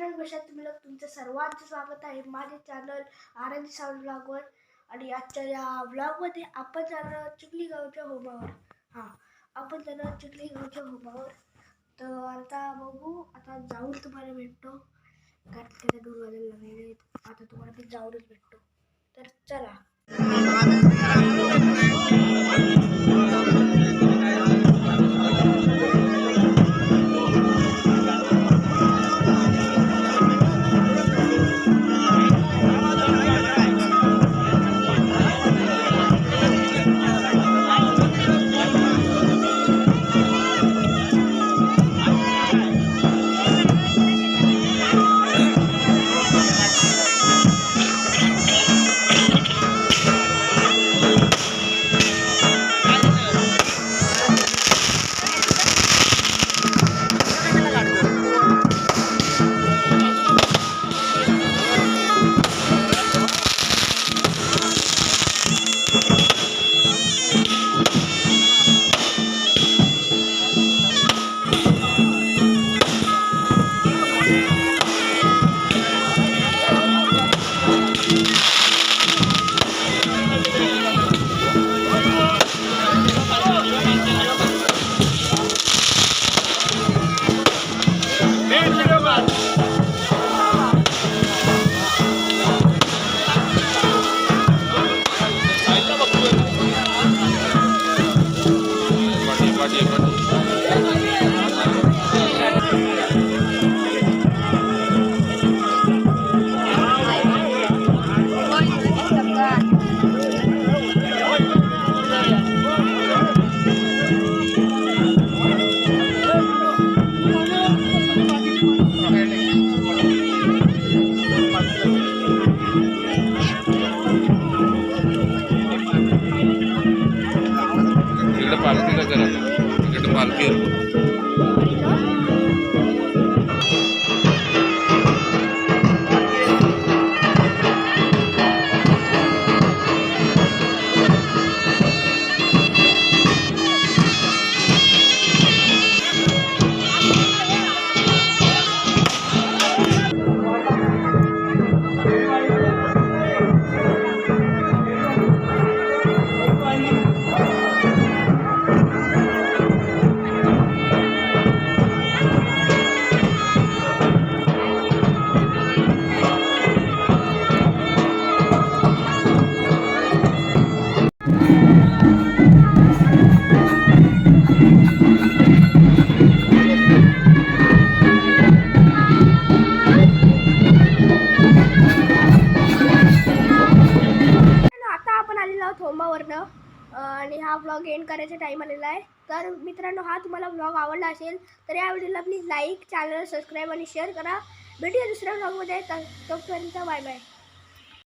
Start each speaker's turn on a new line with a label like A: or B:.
A: मित्रांनो, कशा तुम्ही लोक? तुमचं सर्वांचं स्वागत आहे माझे चॅनल आनंदी साऊंड ब्लॉगवर. आणि आजच्या या ब्लॉगमध्ये आपण जाणार आहोत चिखली गावच्या होमावर. आपण जाणार आहोत चिखली गावच्या होमावर. तर आता बघू, आता जाऊन तुम्हाला भेटतो. कारण त्याचा दूर वाजायला लागलेले, आता तुम्हाला ते जाऊनच भेटतो. तर चला.
B: पालखीला करा इकडे पालखी
A: होमावरनं. आणि हा व्लॉग एंड करायचा टाईम आलेला आहे. तर मित्रांनो, हा तुम्हाला व्लॉग आवडला असेल तर या व्हिडिओला प्लीज लाईक, चॅनल सबस्क्राईब आणि शेअर करा. भेटूया दुसऱ्या व्लॉगमध्ये. तोपर्यंत बाय बाय.